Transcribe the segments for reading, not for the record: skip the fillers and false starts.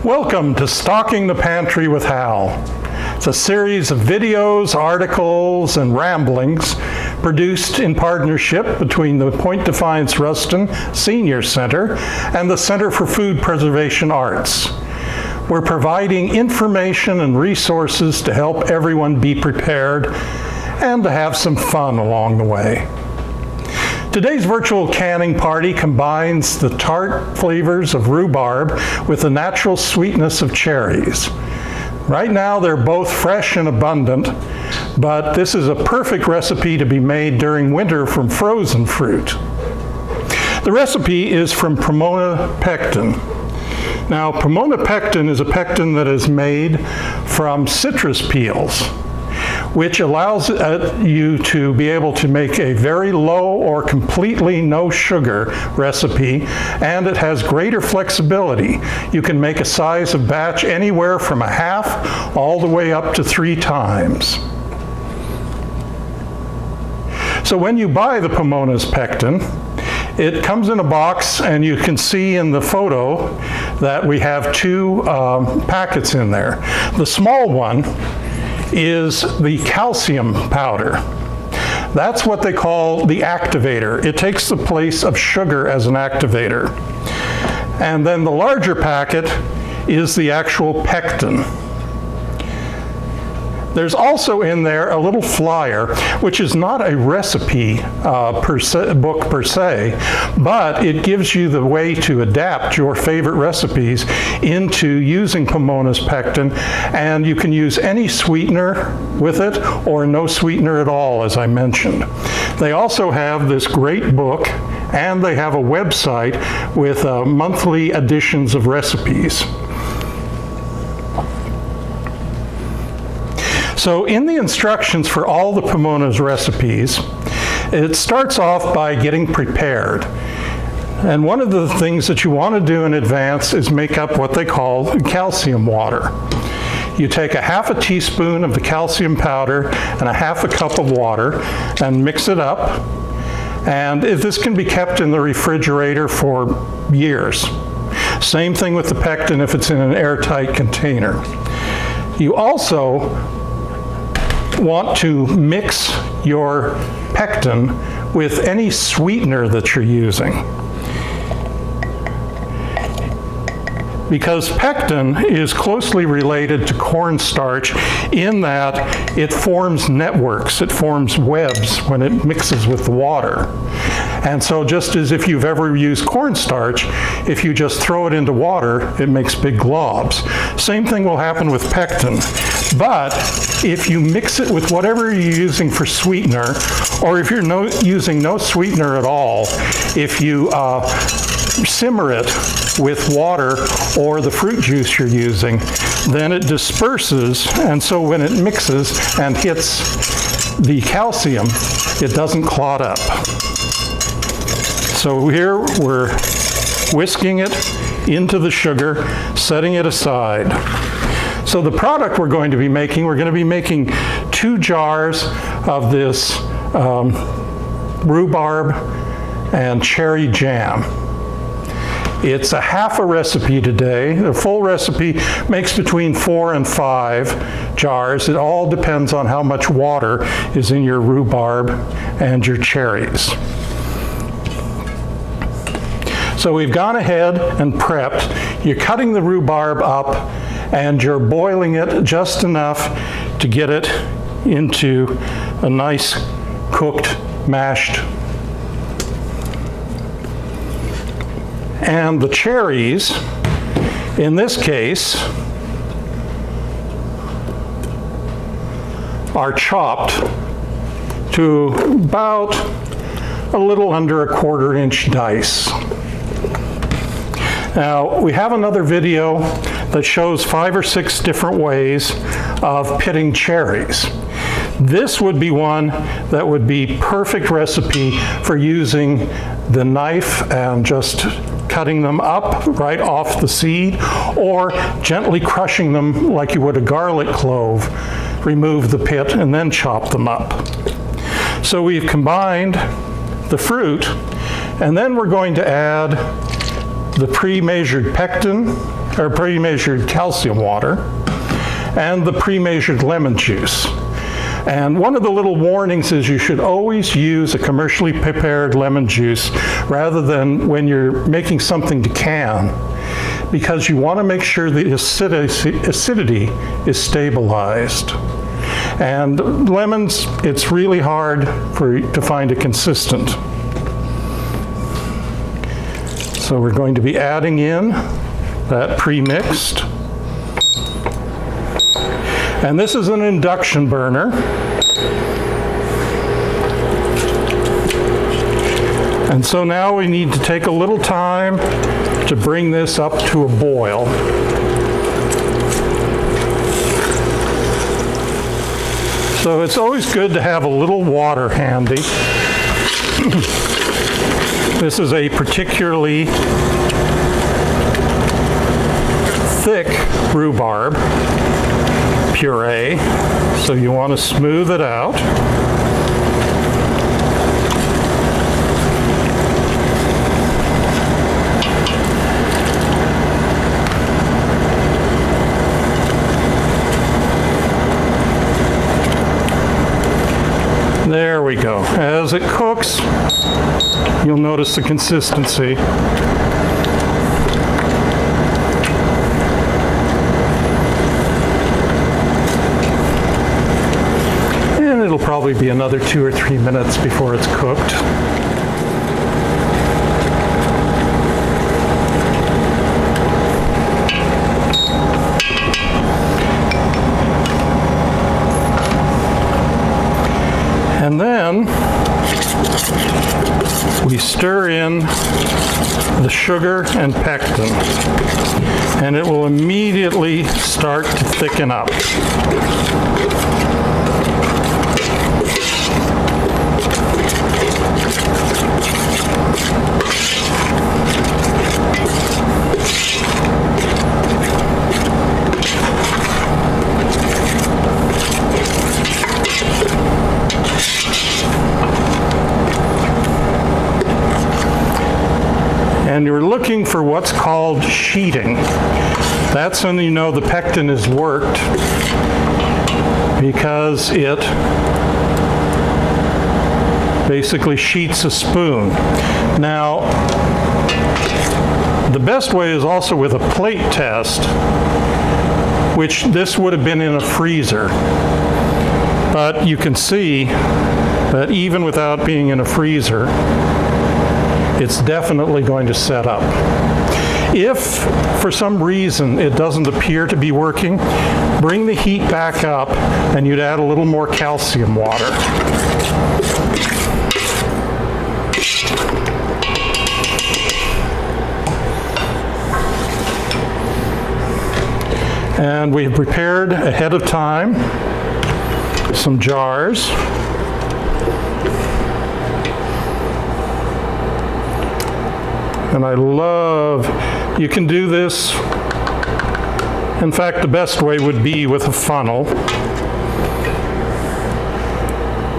Welcome to Stocking the Pantry with Hal. It's a series of videos, articles, and ramblings produced in partnership between the Point Defiance Ruston Senior Center and the Center for Food Preservation Arts. We're providing information and resources to help everyone be prepared and to have some fun along the way. Today's virtual canning party combines the tart flavors of rhubarb with the natural sweetness of cherries. Right now they're both fresh and abundant, but this is a perfect recipe to be made during winter from frozen fruit. The recipe is from Pomona pectin. Now, Pomona pectin is a pectin that is made from citrus peels, which allows you to be able to make a very low or completely no sugar recipe, and it has greater flexibility. You can make a size of batch anywhere from a half all the way up to 3 times. So when you buy the Pomona's pectin, it comes in a box, and you can see in the photo that we have 2 packets in there. The small one is the calcium powder. That's what they call the activator. It takes the place of sugar as an activator. And then the larger packet is the actual pectin. There's also in there a little flyer, which is not a recipe book per se, but it gives you the way to adapt your favorite recipes into using Pomona's pectin, and you can use any sweetener with it or no sweetener at all, as I mentioned. They also have this great book, and they have a website with monthly editions of recipes. So in the instructions for all the Pomona's recipes, it starts off by getting prepared. And one of the things that you want to do in advance is make up what they call calcium water. You take a half a teaspoon of the calcium powder and a half a cup of water and mix it up. And this can be kept in the refrigerator for years. Same thing with the pectin if it's in an airtight container. You also want to mix your pectin with any sweetener that you're using, because pectin is closely related to cornstarch in that it forms networks, it forms webs when it mixes with the water. And so just as if you've ever used cornstarch, if you just throw it into water, it makes big globs. Same thing will happen with pectin. But if you mix it with whatever you're using for sweetener, or if you're using no sweetener at all, if you simmer it with water or the fruit juice you're using, then it disperses, and so when it mixes and hits the calcium, it doesn't clot up. So here we're whisking it into the sugar, setting it aside. So the product we're going to be making 2 jars of this rhubarb and cherry jam. It's a half a recipe today. The full recipe makes between 4 and 5 jars. It all depends on how much water is in your rhubarb and your cherries. So we've gone ahead and prepped. You're cutting the rhubarb up, and you're boiling it just enough to get it into a nice cooked, mashed. And the cherries, in this case, are chopped to about a little under a 1/4 inch dice. Now, we have another video that shows 5 or 6 different ways of pitting cherries. This would be one that would be perfect recipe for using the knife and just cutting them up right off the seed, or gently crushing them like you would a garlic clove. Remove the pit and then chop them up. So we've combined the fruit, and then we're going to add the pre-measured pectin or pre-measured calcium water, and the pre-measured lemon juice. And one of the little warnings is you should always use a commercially prepared lemon juice rather than when you're making something to can, because you want to make sure the acidity is stabilized. And lemons, it's really hard to find a consistent. So we're going to be adding in that pre-mixed. And this is an induction burner. And so now we need to take a little time to bring this up to a boil. So it's always good to have a little water handy. This is a particularly thick rhubarb puree, so you want to smooth it out. There we go. As it cooks, you'll notice the consistency. And it'll probably be another 2 or 3 minutes before it's cooked. And then we stir in the sugar and pectin, and it will immediately start to thicken up. And you're looking for what's called sheeting. That's when you know the pectin has worked, because it basically sheets a spoon. Now, the best way is also with a plate test, which this would have been in a freezer. But you can see that even without being in a freezer, it's definitely going to set up. If for some reason it doesn't appear to be working, bring the heat back up and you'd add a little more calcium water. And we have prepared ahead of time some jars. And I love, you can do this, in fact the best way would be with a funnel,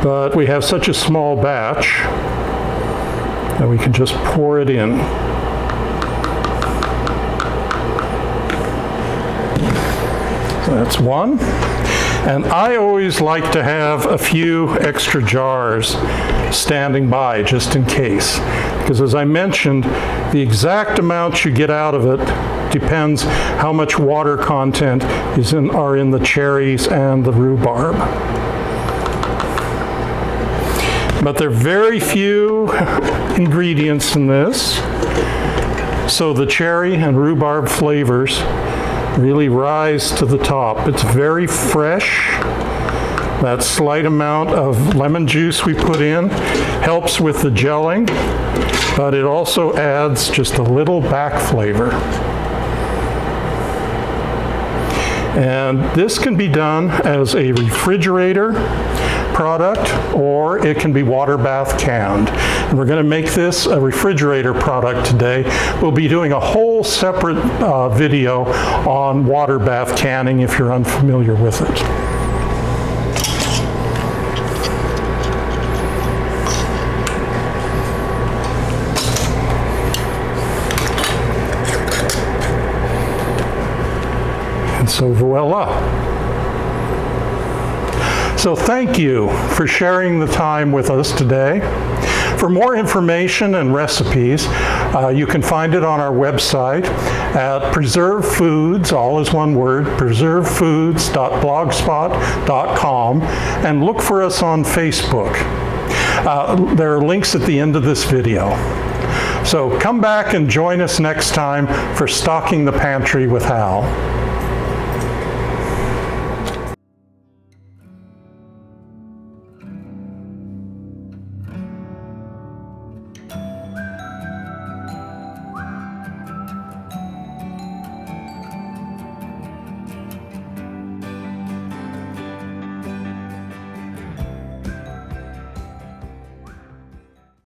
but we have such a small batch that we can just pour it in. So that's one. And I always like to have a few extra jars standing by just in case. Because as I mentioned, the exact amount you get out of it depends how much water content are in the cherries and the rhubarb. But there are very few ingredients in this, so the cherry and rhubarb flavors really rise to the top. It's very fresh. That slight amount of lemon juice we put in helps with the gelling, but it also adds just a little back flavor. And this can be done as a refrigerator product, or it can be water bath canned. And we're going to make this a refrigerator product today. We'll be doing a whole separate video on water bath canning if you're unfamiliar with it. So voila. So thank you for sharing the time with us today. For more information and recipes, you can find it on our website at Preserve Foods, all is one word, preservefoods.blogspot.com, and look for us on Facebook. There are links at the end of this video. So come back and join us next time for Stocking the Pantry with Hal.